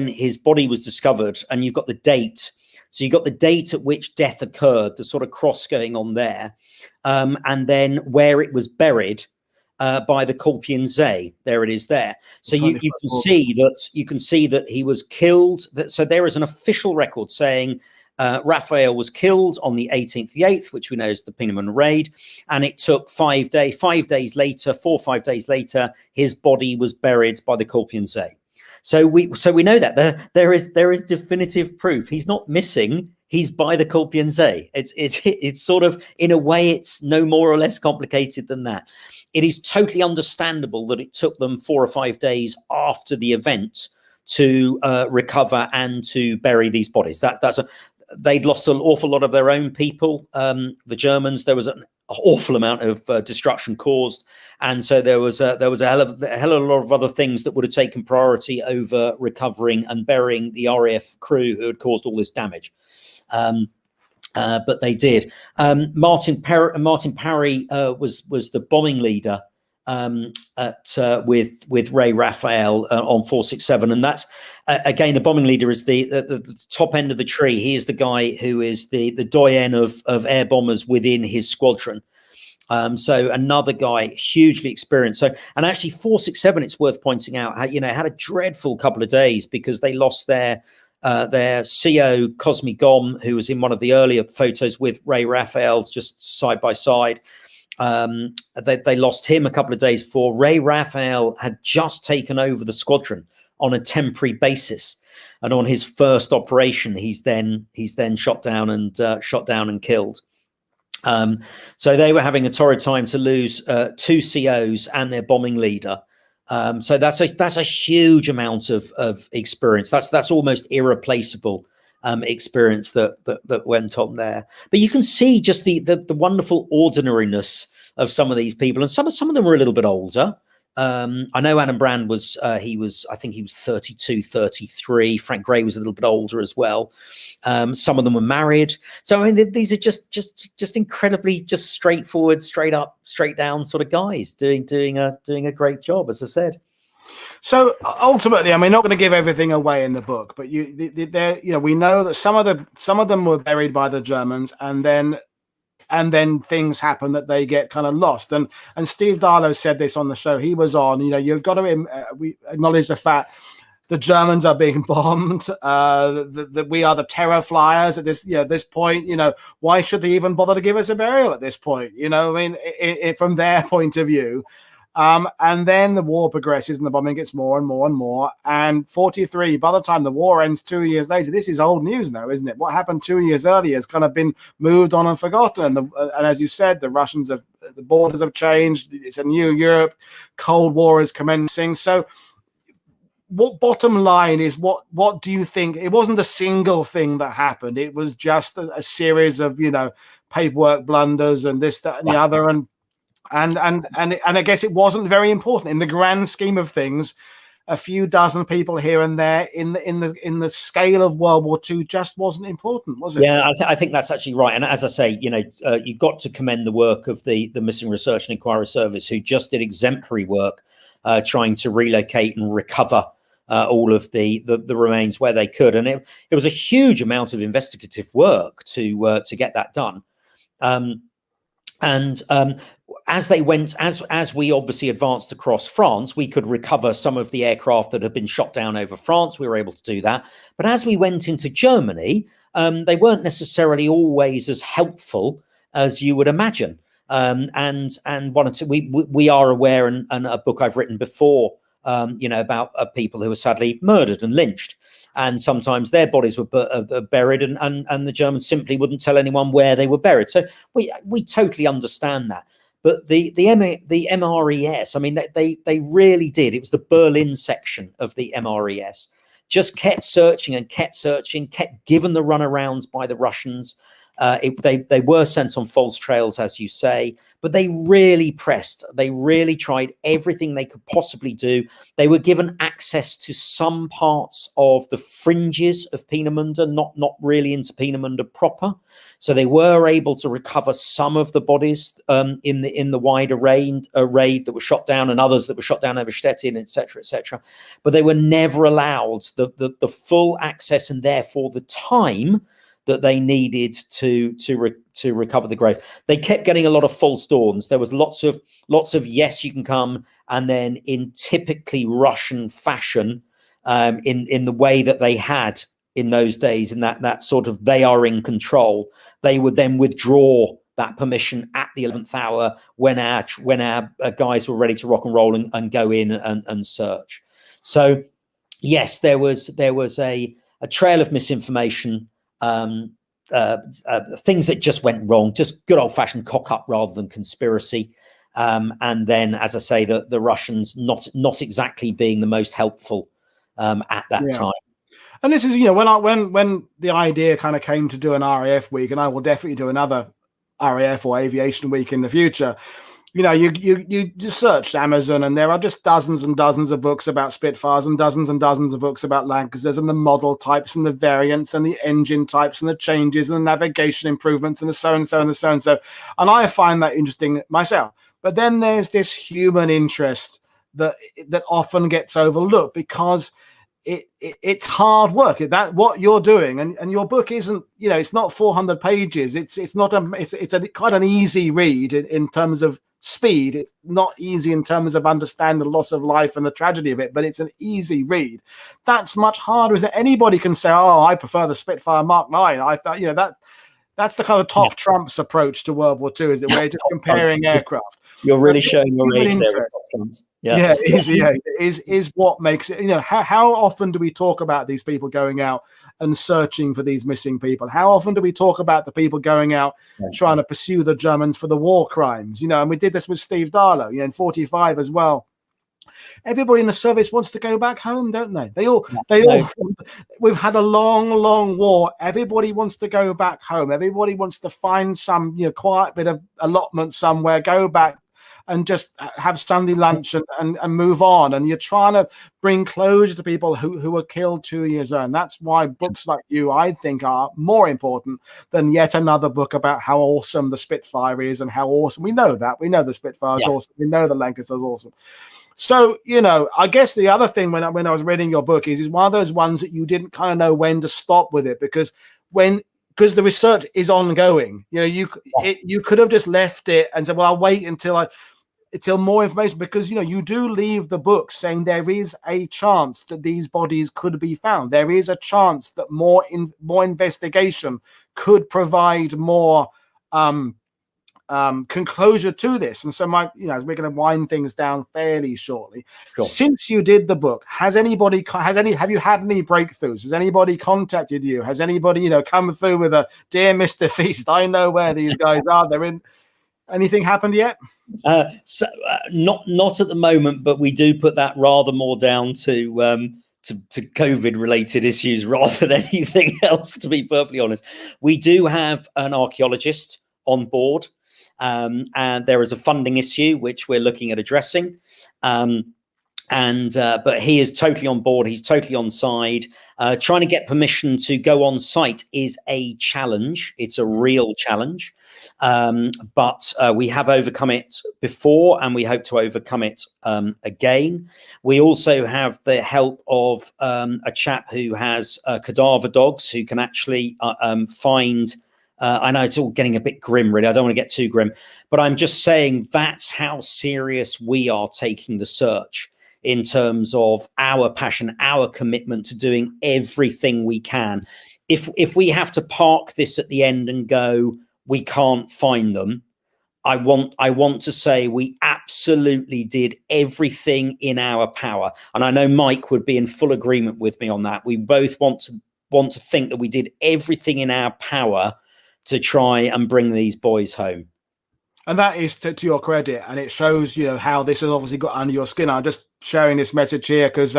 his body was discovered, and you've got the date. So you've got the date at which death occurred, the sort of cross going on there, and then where it was buried by the Kolpian See. There it is there. So you can see that he was killed. So there is an official record saying Raphael was killed on the 18th of the 8th, which we know is the Peenemünde raid, and it took 5 days. 5 days later, 4 or 5 days later, his body was buried by the Kolpian See. So we know that there is definitive proof. He's not missing. He's by the Kolpian See. It's sort of, in a way, it's no more or less complicated than that. It is totally understandable that it took them 4 or 5 days after the event to recover and to bury these bodies. They'd lost an awful lot of their own people. The Germans, there was an awful amount of destruction caused, and so there was a hell of a lot of other things that would have taken priority over recovering and burying the RAF crew who had caused all this damage. But they did. Martin Parry was the bombing leader with Ray Raphael on 467, and that's again, the bombing leader is the top end of the tree. He is the guy who is the doyen of air bombers within his squadron. So another guy hugely experienced. So, and actually 467, it's worth pointing out, had a dreadful couple of days, because they lost their CO Cosmi Gom, who was in one of the earlier photos with Ray Raphael just side by side. They lost him a couple of days before. Ray Raphael had just taken over the squadron on a temporary basis, and on his first operation, he's then shot down and killed. So they were having a torrid time to lose 2 COs and their bombing leader. So that's a huge amount of experience. That's almost irreplaceable experience that went on there. But you can see just the wonderful ordinariness of some of these people, and some of them were a little bit older. I know Adam Brand was I think he was 32, 33. Frank Gray was a little bit older as well. Some of them were married. So I mean, these are just incredibly just straightforward, straight up, straight down sort of guys doing a great job, as I said. So ultimately, I mean, not going to give everything away in the book, but we know that some of them were buried by the Germans, and then and then things happen that they get kind of lost. And Steve Darlow said this on the show he was on. You've got to we acknowledge the fact the Germans are being bombed. That we are the terror flyers at this point. Why should they even bother to give us a burial at this point? From their point of view. And then the war progresses and the bombing gets more and more and more. And 43, by the time the war ends 2 years later, this is old news now, isn't it? What happened 2 years earlier has kind of been moved on and forgotten. And as you said, the borders have changed. It's a new Europe. Cold War is commencing. So what bottom line is, what do you think? It wasn't a single thing that happened. It was just a series of, paperwork blunders and this, that, and the other. And I guess it wasn't very important in the grand scheme of things. A few dozen people here and there in the scale of World War II just wasn't important, was it? Yeah, I think that's actually right. And as I say, you've got to commend the work of the Missing Research and Inquiry Service, who just did exemplary work trying to relocate and recover all of the remains where they could. And it was a huge amount of investigative work to get that done. As they went, as we obviously advanced across France, we could recover some of the aircraft that had been shot down over France. We were able to do that. But as we went into Germany, they weren't necessarily always as helpful as you would imagine. And one or two, we are aware, and a book I've written before, about people who were sadly murdered and lynched. And sometimes their bodies were buried, and the Germans simply wouldn't tell anyone where they were buried. So we totally understand that. But the MRES, I mean, they really did. It was the Berlin section of the MRES. Just kept searching, kept given the runarounds by the Russians. They were sent on false trails, as you say, but they really pressed. They really tried everything they could possibly do. They were given access to some parts of the fringes of Peenemünde, not really into Peenemünde proper. So they were able to recover some of the bodies in the wider raid that were shot down, and others that were shot down over Stettin, etc., etc. But they were never allowed the full access, and therefore the time that they needed to recover the grave. They kept getting a lot of false dawns. There was lots of yes, you can come, and then in typically Russian fashion, in the way that they had in those days, in that sort of they are in control, they would then withdraw that permission at the 11th hour when our guys were ready to rock and roll and go in and search. So yes, there was a trail of misinformation. Things that just went wrong, just good old-fashioned cock-up rather than conspiracy. And then, as I say, the Russians not exactly being the most helpful at that time. And this is, when the idea kind of came to do an RAF week, and I will definitely do another RAF or aviation week in the future. You just search Amazon, and there are just dozens and dozens of books about Spitfires, and dozens of books about Lancasters, and the model types and the variants and the engine types and the changes and the navigation improvements and the so-and-so and the so-and-so. And I find that interesting myself. But then there's this human interest that often gets overlooked, because it's hard work. That what you're doing, and your book isn't, it's not 400 pages. It's quite an easy read in terms of speed. It's not easy in terms of understanding the loss of life and the tragedy of it, but it's an easy read. That's much harder. Is that anybody can say, oh, I prefer the Spitfire Mark 9. I thought, that's the kind of top trumps approach to World War II, is it? We're just comparing aircraft. You're really showing your age there. Is what makes it. How often do we talk about these people going out and searching for these missing people? How often do we talk about the people going out trying to pursue the Germans for the war crimes? And we did this with Steve Darlow, in 45 as well. Everybody in the service wants to go back home, don't they? They all. We've had a long war. Everybody wants to go back home. Everybody wants to find some, quiet bit of allotment somewhere, go back and just have Sunday lunch and move on. And you're trying to bring closure to people who were killed 2 years ago. And that's why books like you, I think, are more important than yet another book about how awesome the Spitfire is and how awesome. We know that. We know the Spitfire is awesome. We know the Lancaster's awesome. So, I guess the other thing when I was reading your book is one of those ones that you didn't kind of know when to stop with it, because when because the research is ongoing. You know, you could have just left it and said, well, I'll wait until more information, because you know, you do leave the book saying there is a chance that these bodies could be found. There is a chance that more investigation could provide more conclusion to this. And so as we're going to wind things down fairly shortly, Sure. Since you did the book, have you had any breakthroughs? Has anybody contacted you? Has anybody, you know, come through with a, dear Mr. Feast, I know where these guys are, they're in? Anything happened yet? Not at the moment, but we do put that rather more down to COVID related issues rather than anything else, to be perfectly honest. We do have an archaeologist on board, and there is a funding issue which we're looking at addressing. But he is totally on board. He's totally on side. Trying to get permission to go on site is a challenge. It's a real challenge. But we have overcome it before, and we hope to overcome it again. We also have the help of a chap who has cadaver dogs who can actually find. I know it's all getting a bit grim, really. I don't want to get too grim, but I'm just saying that's how serious we are taking the search, in terms of our passion, our commitment to doing everything we can. If we have to park this at the end and go, we can't find them, I want to say we absolutely did everything in our power. And I know Mike would be in full agreement with me on that. We both want to think that we did everything in our power to try and bring these boys home. And that is to your credit, and it shows, you know, how this has obviously got under your skin. I'm just sharing this message here because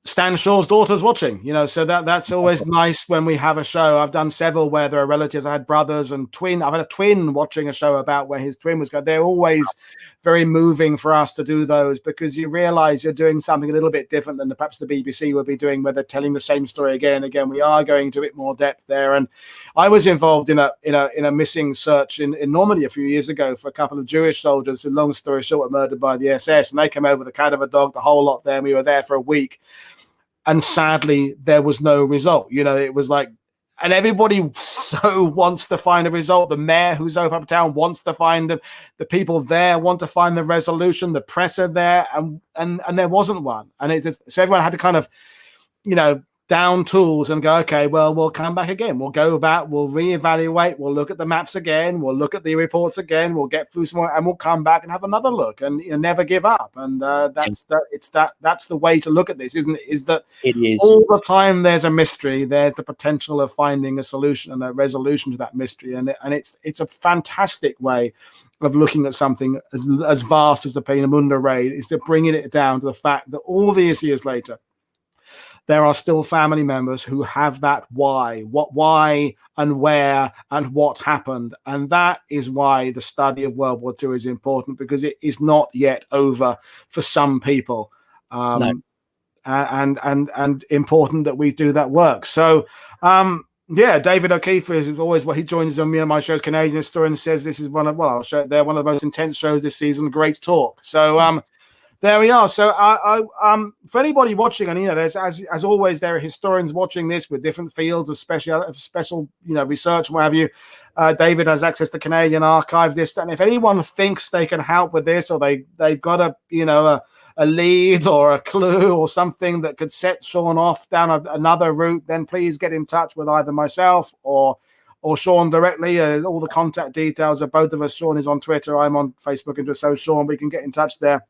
Stan Shaw's daughter's watching, you know, so that's always nice when we have a show. I've done several where there are relatives. I had brothers and twin. I've had a twin watching a show about where his twin was going. They're always very moving for us to do those, because you realize you're doing something a little bit different than perhaps the BBC will be doing, where they're telling the same story again and again. We are going to a bit more depth there. And I was involved in a missing search in Normandy a few years ago for a couple of Jewish soldiers who, long story short, were murdered by the SS, and they came over with a cadaver dog, the whole lot there, and we were there for a week. And sadly, there was no result. You know, it was like, and everybody so wants to find a result. The mayor who's up town wants to find them. The people there want to find the resolution. The press are there, and there wasn't one. And so everyone had to kind of, you know, down tools and go, okay, well, we'll come back again. We'll go back. We'll reevaluate. We'll look at the maps again. We'll look at the reports again. We'll get through some more, and we'll come back and have another look, and, you know, never give up. And that's the way to look at this, isn't it? Is that it is all the time there's a mystery, there's the potential of finding a solution and a resolution to that mystery, and it's a fantastic way of looking at something as vast as the Peenemünde raid, is to bringing it down to the fact that all these years later, there are still family members who have that why and where and what happened. And that is why the study of World War II is important, because it is not yet over for some people. No. And important that we do that work. So, yeah, David O'Keefe is always he joins on me on my shows, Canadian Story, and says this is one of the most intense shows this season. Great talk. So, there we are. So, for anybody watching, and you know, there's as always, there are historians watching this with different fields of special, you know, research, what have you. David has access to Canadian Archive, this, and if anyone thinks they can help with this, or they've got a lead or a clue or something that could set Sean off down another route, then please get in touch with either myself or Sean directly. All the contact details of both of us. Sean is on Twitter. I'm on Facebook and Twitter. So Sean, we can get in touch there.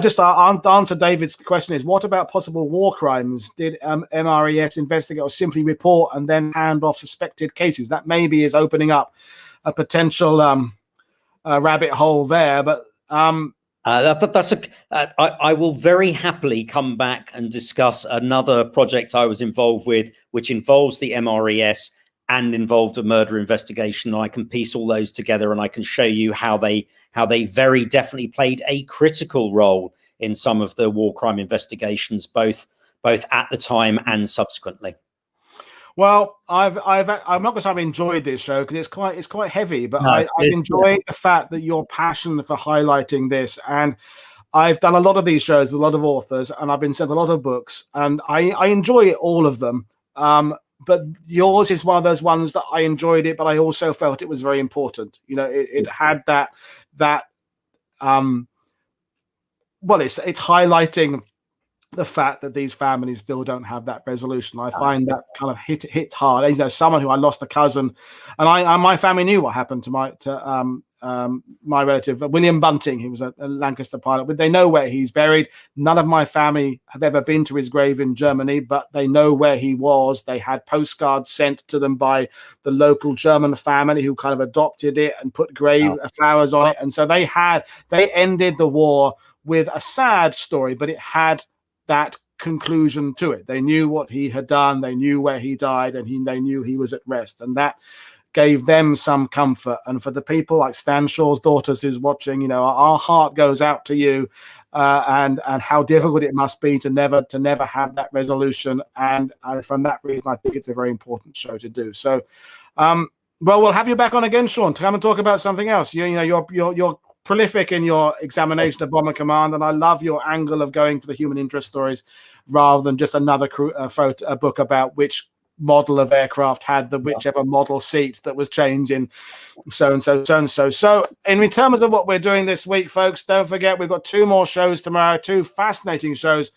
Just answer David's question is, what about possible war crimes? Did MRES investigate or simply report and then hand off suspected cases? That maybe is opening up a potential rabbit hole there. But I will very happily come back and discuss another project I was involved with, which involves the MRES and involved a murder investigation. I can piece all those together, and I can show you how they very definitely played a critical role in some of the war crime investigations, both at the time and subsequently. Well, I'm not going to say I've enjoyed this show because it's quite heavy, but I've enjoyed the fact that your passion for highlighting this. And I've done a lot of these shows with a lot of authors, and I've been sent a lot of books, and I enjoy all of them. but yours is one of those ones that I enjoyed it, but I also felt it was very important. You know, it had that well, it's highlighting the fact that these families still don't have that resolution. I find that kind of hit hard. You know, someone who I lost a cousin, and my family knew what happened to my relative William Bunting. He was a Lancaster pilot, but they know where he's buried. None of my family have ever been to his grave in Germany, but they know where he was. They had postcards sent to them by the local German family who kind of adopted it and put grave flowers on it. And so they ended the war with a sad story, but it had that conclusion to it. They knew what he had done, they knew where he died, and they knew he was at rest, and that gave them some comfort. And for the people like Stan Shaw's daughters who's watching, you know, our heart goes out to you, and how difficult it must be to never have that resolution. And from that reason, I think it's a very important show to do. So, well, we'll have you back on again, Sean, to come and talk about something else. You know, you're prolific in your examination of Bomber Command, and I love your angle of going for the human interest stories rather than just another book about which model of aircraft had the whichever model seat that was changing so and so. So in terms of what we're doing this week, folks, don't forget we've got 2 more shows tomorrow, 2 fascinating shows.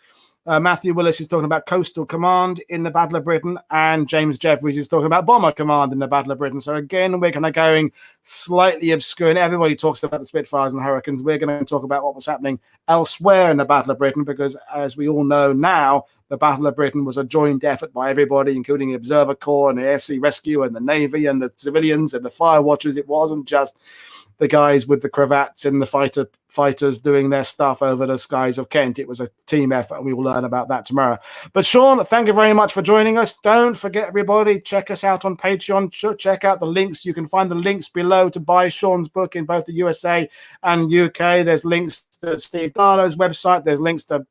Matthew Willis is talking about Coastal Command in the Battle of Britain, and James Jeffries is talking about Bomber Command in the Battle of Britain. So again, we're kind of going slightly obscure, and everybody talks about the Spitfires and Hurricanes. We're going to talk about what was happening elsewhere in the Battle of Britain, because as we all know now, the Battle of Britain was a joint effort by everybody, including the Observer Corps and the Air Sea Rescue and the Navy and the civilians and the fire watchers. It wasn't just the guys with the cravats and the fighters doing their stuff over the skies of Kent. It was a team effort, and we will learn about that tomorrow. But Sean, thank you very much for joining us. Don't forget, everybody, check us out on Patreon. Check out the links. You can find the links below to buy Sean's book in both the USA and UK. There's links to Steve Darlow's website. There's links to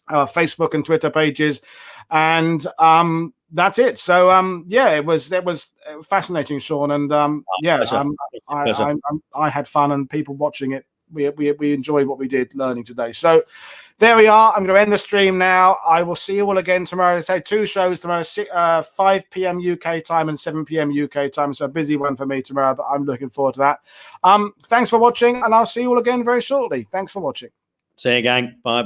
our Facebook and Twitter pages, and that's it. So yeah, it was fascinating, Sean, and I had fun, and people watching it, we enjoyed what we did learning today. So there we are. I'm going to end the stream now. I will see you all again tomorrow. Say 2 shows tomorrow, 5 p.m. UK time and 7 p.m. UK time. So a busy one for me tomorrow, but I'm looking forward to that. Thanks for watching, and I'll see you all again very shortly. Thanks for watching. See you, gang. Bye.